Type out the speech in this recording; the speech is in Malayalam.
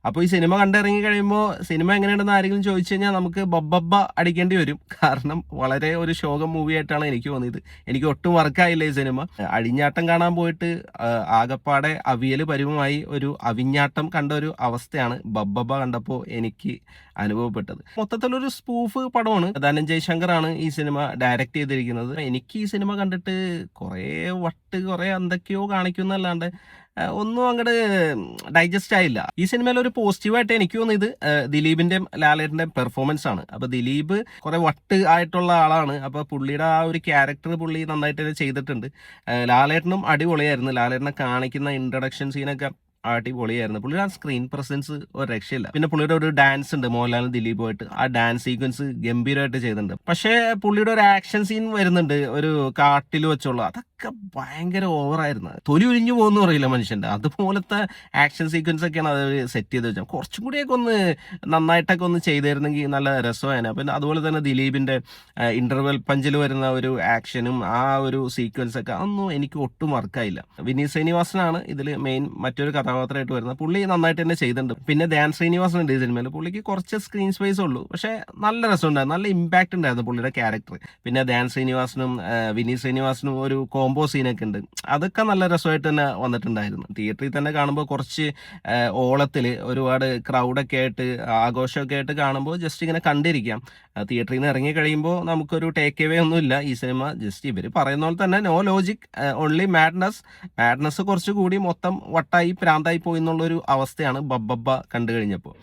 അപ്പോൾ ഈ സിനിമ കണ്ടിറങ്ങി കഴിയുമ്പോൾ സിനിമ എങ്ങനെയുണ്ടെന്ന് ആരെങ്കിലും ചോദിച്ചു കഴിഞ്ഞാൽ നമുക്ക് ബബ്ബബ്ബ അടിക്കേണ്ടി വരും. കാരണം വളരെ ഒരു ശോകം മൂവിയായിട്ടാണ് എനിക്ക് തോന്നിയത്. എനിക്ക് ഒട്ടും വർക്കായില്ല ഈ സിനിമ. അഴിഞ്ഞാട്ടം കാണാൻ പോയിട്ട് ആകപ്പാടെ അവിയൽ പരുവമായി ഒരു അവിഞ്ഞാട്ടം കണ്ട ഒരു അവസ്ഥയാണ് ബബ്ബബ്ബ കണ്ടപ്പോൾ എനിക്ക് അനുഭവപ്പെട്ടത്. മൊത്തത്തിലൊരു സ്പൂഫ് പടമാണ്. ധനഞ്ജയ് ശങ്കറാണ് ഈ സിനിമ ഡയറക്റ്റ് ചെയ്തിരിക്കുന്നത്. എനിക്ക് ഈ സിനിമ കണ്ടിട്ട് കുറേ എന്തൊക്കെയോ കാണിക്കുന്നല്ലാണ്ട് ഒന്നും അങ്ങോട്ട് ഡൈജസ്റ്റ് ആയില്ല. ഈ സിനിമയിൽ ഒരു പോസിറ്റീവായിട്ട് എനിക്ക് തോന്നിയത് ദിലീപിന്റെയും ലാലേട്ടന്റെയും പെർഫോമൻസ് ആണ്. അപ്പൊ ദിലീപ് കുറെ വട്ട് ആയിട്ടുള്ള ആളാണ്. അപ്പൊ പുള്ളിയുടെ ആ ഒരു ക്യാരക്ടർ പുള്ളി നന്നായിട്ട് തന്നെ ചെയ്തിട്ടുണ്ട്. ലാലേട്ടനും അടിപൊളിയായിരുന്നു. ലാലേട്ടനെ കാണിക്കുന്ന ഇൻട്രഡക്ഷൻ സീനൊക്കെ അടിപൊളിയായിരുന്നു. പുള്ളിയുടെ ആ സ്ക്രീൻ പ്രസൻസ് ഒരു രക്ഷയില്ല. പിന്നെ പുള്ളിയുടെ ഒരു ഡാൻസ് ഉണ്ട് മോഹൻലാലും ദിലീപുമായിട്ട്. ആ ഡാൻസ് സീക്വൻസ് ഗംഭീരമായിട്ട് ചെയ്തിട്ടുണ്ട്. പക്ഷേ പുള്ളിയുടെ ഒരു ആക്ഷൻ സീൻ വരുന്നുണ്ട് ഒരു കാട്ടിൽ വെച്ചുള്ള, അതൊക്കെ ഭയങ്കര ഓവറായിരുന്നു. തൊലി ഉരിഞ്ഞു പോകുന്നു പറയില്ല മനുഷ്യന്റെ, അതുപോലത്തെ ആക്ഷൻ സീക്വൻസ് ഒക്കെയാണ് അത് സെറ്റ് ചെയ്ത് വെച്ചാൽ. കുറച്ചും കൂടിയൊക്കെ ഒന്ന് നന്നായിട്ടൊക്കെ ഒന്ന് ചെയ്തിരുന്നെങ്കിൽ നല്ല രസമായിരുന്നു. പിന്നെ അതുപോലെ തന്നെ ദിലീപിന്റെ ഇന്റർവെൽ പഞ്ചിൽ വരുന്ന ഒരു ആക്ഷനും ആ ഒരു സീക്വൻസ് ഒക്കെ അതൊന്നും എനിക്ക് ഒട്ടും വർക്കായില്ല. വിനീത് ശ്രീനിവാസനാണ് ഇതിൽ മെയിൻ മറ്റൊരു കഥാപാത്രമായിട്ട് വരുന്നത്. പുള്ളി നന്നായിട്ട് തന്നെ ചെയ്തിട്ടുണ്ട്. പിന്നെ ധ്യാൻ ശ്രീനിവാസൻ ഉണ്ട് ഈ സിനിമയിൽ. പുള്ളിക്ക് കുറച്ച് സ്ക്രീൻ സ്പേസ് ഉള്ളൂ, പക്ഷെ നല്ല രസമുണ്ടായിരുന്നു, നല്ല ഇമ്പാക്ട് ഉണ്ടായിരുന്നു പുള്ളിയുടെ ക്യാരക്ടർ. പിന്നെ ധ്യാൻ ശ്രീനിവാസനും വിനീത് ശ്രീനിവാസനും ഒരു കോംബോ സീനൊക്കെ ഉണ്ട്, അതൊക്കെ നല്ല രസമായിട്ട് തന്നെ വന്നിട്ടുണ്ടായിരുന്നു. തിയേറ്ററിൽ തന്നെ കാണുമ്പോൾ കുറച്ച് ഓളത്തിൽ ഒരുപാട് ക്രൗഡൊക്കെ ആയിട്ട് ആഘോഷമൊക്കെ ആയിട്ട് കാണുമ്പോൾ ജസ്റ്റ് ഇങ്ങനെ കണ്ടിരിക്കാം. തിയേറ്ററിൽ നിന്ന് ഇറങ്ങി കഴിയുമ്പോൾ നമുക്കൊരു ടേക്ക് അവേ ഒന്നുമില്ല. ഈ സിനിമ ജസ്റ്റ് ഇവർ പറയുന്ന പോലെ തന്നെ നോ ലോജിക്, ഓൺലി മാഡ്നസ് കുറച്ചുകൂടി മൊത്തം വട്ടായി പ്രാന്തായി പോയി എന്നുള്ളൊരു അവസ്ഥയാണ് ബബ്ബബ്ബ കണ്ടു കഴിഞ്ഞപ്പോൾ.